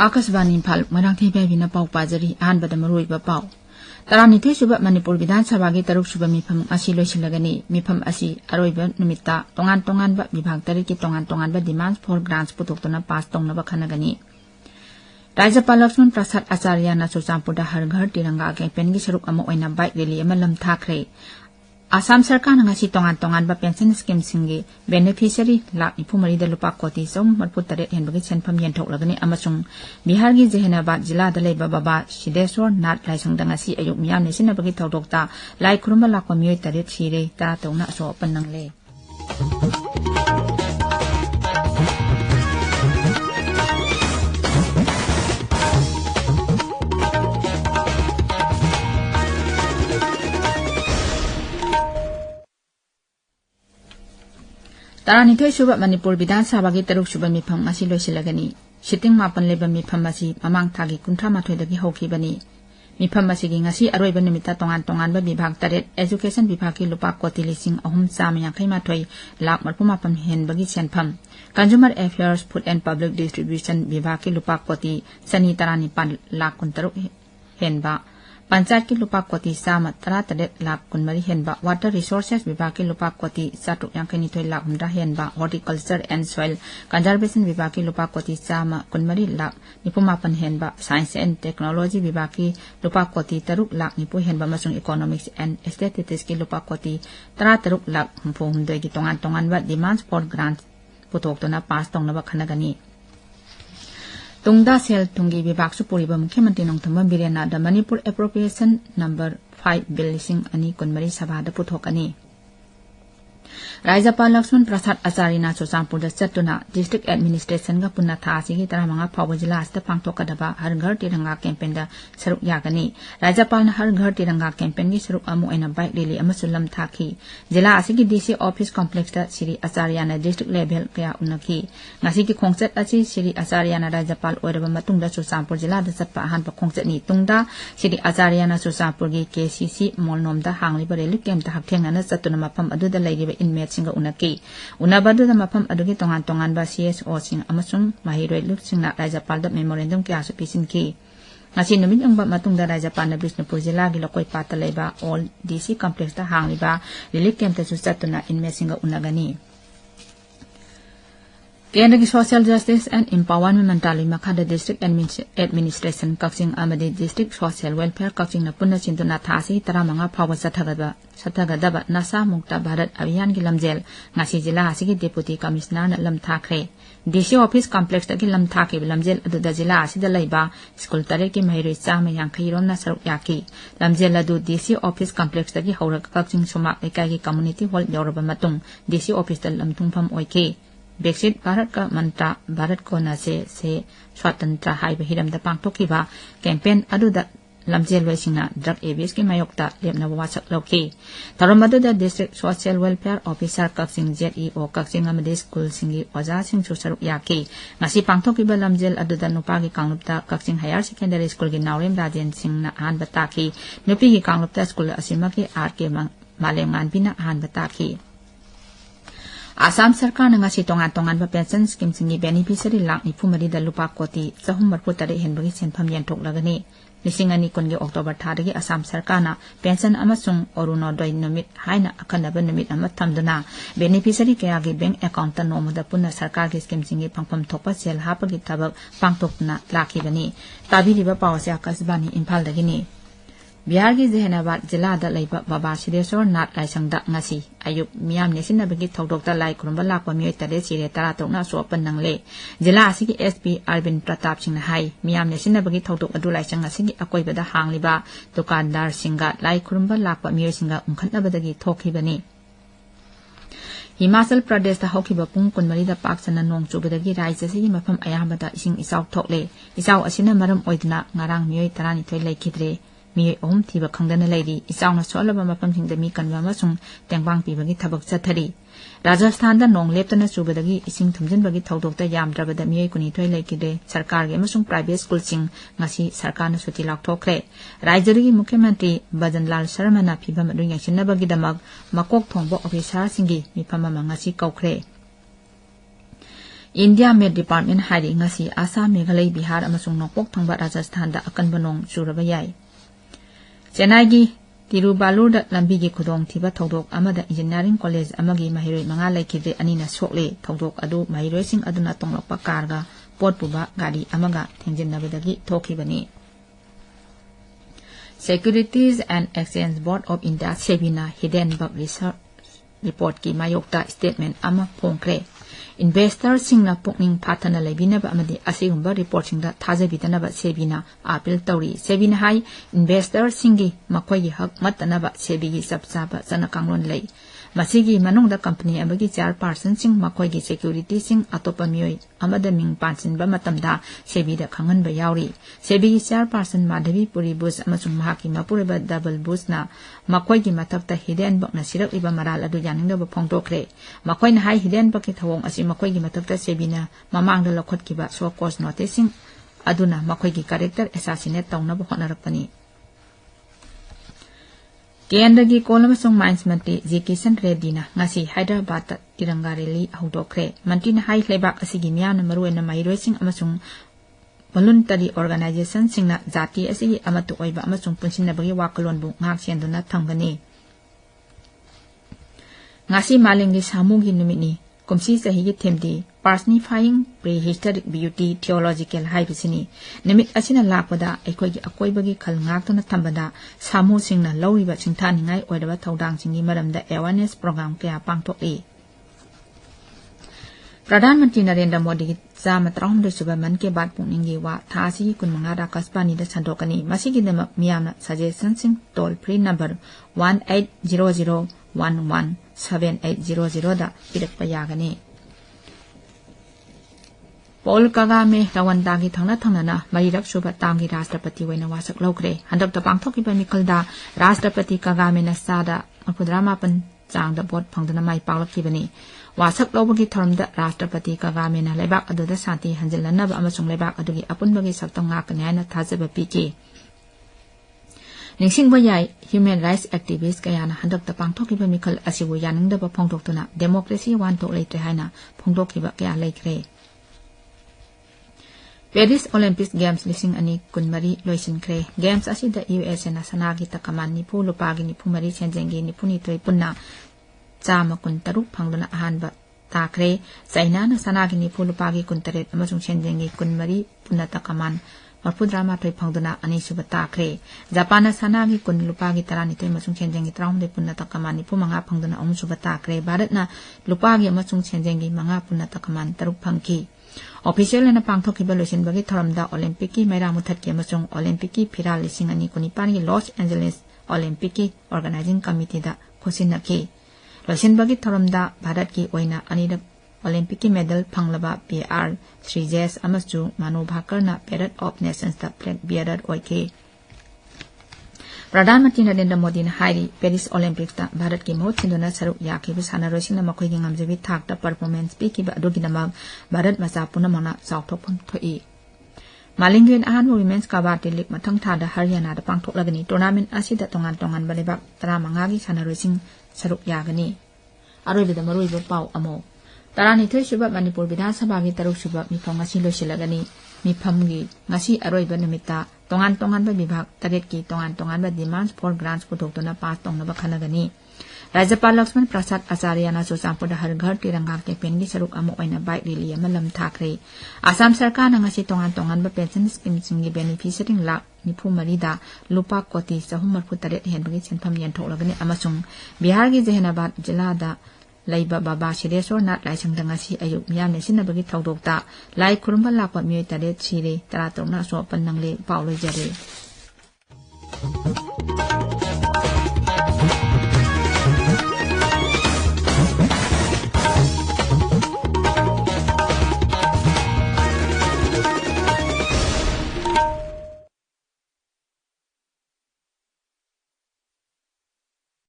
आकाशवाणी इम्फाल मराठी बेबिना पाउ पाजरी आहानबदा मरुइबा पाउ तरानिथोइ सुबा मणिपुर विधान सभागी 3 सुबा मिफम असी लोइसिलगनी मिफम असी अरोइबा नुमित्ता तोंगान तोंगानबा विभाग 3 की तोंगान तोंगानबा डिमांड्स फॉर ग्रांट्स पुथोक्तुना पास तौनबा खनगनी राज्यपाल लक्ष्मण प्रसाद आचार्यना चुरचांपुरदा हर घर तिरंगा कैंपेन की सरुक अमा ओइना बाइक रैली अमा लमथाख्रे आसाम सरकार ngasi tongan tongan ba pension scheme singi beneficiary lakh 94 lupa koti 338 henbagi senpham yenthok amasung Bihar gi Jehanabad jila da leiba baba Sideswar Nat laisang da ngasi ayuk miyam ne sinabagi thodokta lai khurumba lakwa miyoi taret sire ta tawna so panangle तरानिथोइ सुबा मणिपुर विधान सभागी 3 सुबा मिफम असी लोइसिलगनी sitting मापन लेबा मिफम असी ममांग थागी 38 दगी हौखिबनी मिफम असीगी ngasi अरोइबा निमित्ता तोंगान तोंगानबा विभाग 3 education विभाग की लुपा कोटी 3,358 लाख 48 हेनबगी सेनफम consumer affairs food and public distribution विभाग की लुपा कोटी 93 लाख 63 हेनबा पंचायत की लुपा कोटी 138 लाख 13 हेनबा वाटर रिसोर्सेस विभाग की लुपा कोटी 792 लाख 10 हेनबा हॉर्टिकल्चर एंड सॉइल कंजर्वेशन विभाग की लुपा कोटी 113 लाख 98 हेनबा साइंस एंड टेक्नोलॉजी विभाग की लुपा कोटी 3 लाख 9 हेनबा मसुंग इकोनॉमिक्स एंड स्टैटिस्टिक्स की लुपा कोटी 13 लाख 9 की तोंगान तोंगानबा डिमांड्स फॉर ग्रांट्स पुथोक्तुना पास तौनबा खनगनी तुंगदा सेल तुंगी विभाग सुपुरीबा मुख्यमंत्री नोंथम्बा बिरेना the Manipur appropriation number 5 bill 2014 सभादा पुथोकनी राज्यपाल लक्ष्मण प्रसाद आचार्यना चुरचांपुरदा चट्टुना डिस्ट्रिक्ट एडमिनिस्ट्रेशन का पुन्ना थासिगी 35 फाउबा जिला अस्ता पांगथोकदबा हर घर तिरंगा कैंपेन दा सरुक यागनी राज्यपाल हर घर तिरंगा कैंपेन की सरुक अमु ओइना बाइक रैली अमसु लमथाखी जिला असिगी डीसी ऑफिस कॉम्प्लेक्स दा श्री आचार्यना डिस्ट्रिक्ट लेवल कया उनकी ngasi की खोंगचट अची श्री आचार्यना राज्यपाल ओइरबा मतुंगदा चुरचांपुर जिला दा चटपा अहानबा खोंगचटनी तुंगदा श्री आचार्यना चुरचांपुर की केसीसी मोलनोमदा हांगलिबा रेली कैंप दा हक्थेंगना चट्टुना मफम अदुदा लैरिबा इनमेट सिंगा उनकी उनाबदुदा मफम अदुगी तोंगान तोंगानबा सीएसओ सिंग अमसुंग माहिरोइ लुकसिंगना राज्यपालदा मेमोरेंडम क्यासु पिसिनकी ngasi numit angba matungda राज्यपालना बिष्णुपुर जिला की लोकोई पाता लेबा ऑल डीसी कॉम्प्लेक्स दा हांगलिबा रिलीफ कैंप दा चट्टुना इनमेट सिंगा उनगनी केंद्र की सोशल जस्टिस एंड एम्पावरमेंट मंत्रालय मखादा डिस्ट्रिक्ट एडमिनिस्ट्रेशन कक्सिंग अमदि डिस्ट्रिक्ट सोशल वेलफेयर कक्सिंग पुनः चिंतुना थासी 35 फाव सथगदबा नशा मुक्त भारत अभियान की लमजेल ngasi जिला असिगी डेपुटी कमिश्नर लमथाख्रे डीसी ऑफिस कॉम्प्लेक्स की लमथाखे लमजेल अदुदा जिला असिदा लैबा स्कूल 3 की महिरोइ 150 रोमना सरुक याकी लमजेल अदु डीसी ऑफिस कॉम्प्लेक्स की हौरक कक्सिंग सुमाक लेकाई की कम्युनिटी हॉल यौरबा मतुंग डीसी ऑफिस लमथुंगफम ओइके बेक्सिट भारत का मंत्रा भारत को नसे से स्वतंत्र हाइबा हिरमदा पांगथोकिबा कैंपेन अदुदा लमजेल वैसिंगना ड्रग एब्यूज की मायोक्ता लेबनबा वासक लौकी थरम अदुदा डिस्ट्रिक्ट सोशल वेलफेयर ऑफिसर कक्सिंग जेईओ कक्सिंग अमदि स्कूल सिंगी ओजा सिंग सुसरुक याकी ngasi पांगथोकिबा लमजेल अदुदा नुपा की कांगलुपता कक्सिंग हायर सेकेंडरी स्कूल की नावरेम राजेन सिंगना आहान बताकी नुपी की कांगलुपता स्कूल असिमा की आरके मालेम मानबिना आहान बताकी आसाम सरकार ngasi tongan tongan pension scheme singi beneficiary lakh 94 lupa koti 343 henbagi senpham yenthok lisingani kungi October thadagi Assam sarkarna pension amasung orunodoi numit haina akanaba numit ama thamduna beneficiary kayagi bank account ta nomada punna sarkar gi scheme singi phangpham thokpa sel hapagi thabak pangtokna lakhibani tabiriba pawase akasbani Imphal dagini Bihar की जहानाबाद जिला दा लैबा बाबा सिदेश्वर नाथ लाइसंगदा ngasi ayuk miyam nesinabagi thodokta lai kurumba lakwa miyoi tare sire 13 so panangle जिला asigi SP Arvind Pratap singna hai miyam nesinabagi thodok adu laisang asigi akoibada hangliba dukandar singa lai kurumba lakwa miyoi singa unkhatnabadagi thokhibani Himachal Pradesh दा हौखिबा पुंग 12 दा पाकसना नोंग चुबदगी राज्य सिगी मफम अयामबदा इसिंग इसाव थोकले इसाव असिना मरम ओइदना ngarang miyoi 12 laikhidre मिये ओम थीबा खंगदना Larry इचाउना सोलबा मफमसिंगदा मी कनबा अमसुंग तेंबांग पिबगी थबक चथरी राजस्थान दा नोंग लेप्तना चुबदगी इसिंग थुमजनबगी थौदोकता यामद्रबदा मिये कुनिथोय लैकिदे सरकार गे अमसुंग private school सिंग ngasi सरकारना सुति लाक्थोखरे राज्यदगी मुख्यमंत्री बजनलाल शर्माना फिबम अदु यंगसिनबगी दमक मकोक थोंबो ऑफिसर सिंगी मिफम ngasi कौखरे India Met Department hari ngasi Assam Meghalaya Bihar amasung Nongpok Thangba Rajasthan da akanba nong churaba yai Chennai gi Tirubalur da lambi gi khudong thiba thodok amada engineering college amagi mahiroi manga laikide anina sokle thodok adu mahiroi sing aduna tonglokpa karga pot puba gari amaga thengjinabadagi thokibani Securities and Exchange Board of India Sebina Hindenburg Research Report ki mayokta statement ama phongkre Investor singna pokning pathana lebinaba amadi asigumba report singda thajabitanaba sebina appeal tawri sebina hai investor singi makhoi gi hak matanaba sebi gi sapsaba chana kanglon lei masigi manungda company amagi chairperson sing makhoi gi security sing atopa mioi amada ming pansinba matamda sebi da khangan ba yauri sebi gi chairperson Madhavi Puri Bush amasung mahaki mapureba double Bush na makhoi gi mathakta Hindenburg na sirak iba maral adu yaningda ba phongtokre makhoi na hai Hindenburg ki thawong asi makhoi gi mathakta sebina mamang da lokhot ki ba so course noticing aduna makhoi gi character assassinate tawna ba honarakpani Kendra gi Kolamasung Mines Mantri J.K. Reddy na ngasi Hyderabad Tiranga Rally Haudokre Mantri na hai lebak asigi miyana maruena mahiroi sing amasung voluntary organization singna jati asigi amatu oiba amasung punsinabagi wakalonbu ngak senduna thangbani ngasi malingi samugi numini kumsi sahi themdi personifying prehistoric beauty theological haibisini nimit asina lakpada ekhoi akoibagi khal ngaktuna thambada samu singna lawriba singthaningai oidaba thodang singi maramda awareness program kya pangthokli Pradhan Mantri Narendra Modi ki jama 300 suba man ke baat pungningi wa thasi kunmanga da kaspani da sandokani masigi damak miyamna suggestion sing toll free number 1800117800 da pirakpa yagani Paul Kagame Rawanda ki thangna thangnana marirak suba tamgi Rashtrapati waina wasak lokre handak da pangthoki ba mikalda Rashtrapati Kagame na sada akudrama pan changda bot phangdana mai paulakibani wasak lobagi tharmda Rashtrapati Kagame na lebak aduda santi hanjilanaba amasung lebak adugi apunbagi saktang ngakani haina thajaba piki Ningsingba yai human rights activist kayana handak da pangthokiba mikal asibu yaningdaba phongdoktuna democracy wantok leitre haina phongdokiba kaya leikre Paris Olympic Games lising ani kunmari loisinkre Games asida USA na sanagi takaman nipu lupagi nipu mari chenjengi nipu nitoi punna chama kun taruk phangduna ahanba takre China na sanagi nipu lupagi kun taret amasung chenjengi kunmari punna takaman marpudrama toi phangduna ani suba takre Japan na sanagi kun lupagi tarani toi amasung chenjengi traumde punna takaman nipu manga phangduna ong suba takre Bharat na lupagi amasung chenjengi manga punna takaman taruk phangki Official na pangthokiba loisinbagi thoramda Olympic ki Mairamuthat ki amasung Olympic ki Phiral lising ani kunipani ki Los Angeles Olympic ki Organizing Committee da khosinaki loisinbagi thoramda Bharat ki oina anida Olympic ki medal phanglaba PR Srijes amasung Manu Bhaker na Parade of Nations da flag bearer oike Pradhan Mantri Narendra Modi na hairi Paris Olympics da Bharat ki mahut sinduna saruk yakhibu sanarosing na makhoi gi ngamjabi thakta performance pikiba aduginamag Bharat macha punamana chawthokphun thoi Malinggen ahan women's kabaddi league mathang thada Haryana da pangthoklagani tournament asida tongan balebak 35 gi sanarosing saruk yagani aroibida maruiba pau amo Taranithoi suba Manipur Vidhan Sabha gi taruk suba mifam ngasi loisilagani mifam gi ngasi aroiba numita tongan ba bibhag taret ki tongan ba demands for grants pudoktuna pass tongna ba khanagani Rajapal Lakshman Prasad Acharya na Chuchampurda Har Ghar Tiranga campaign gi saruk amo oina bike rally ama lam thakre Assam Sarkar na ngasi tongan ba pension scheme singi beneficiary lak nipu marida lupa koti 338 henbagi senpham yenthoklagani amasung Bihar gi Jehanabad jila da Laiba Baba Shireshwar Nath Laisang Dangasi Ayuk Miyam Nesinabagi Thaudokta Lai Khurumba Lakpa Miyoi Taret Sire Taratorna So Panangle Pauloi Jare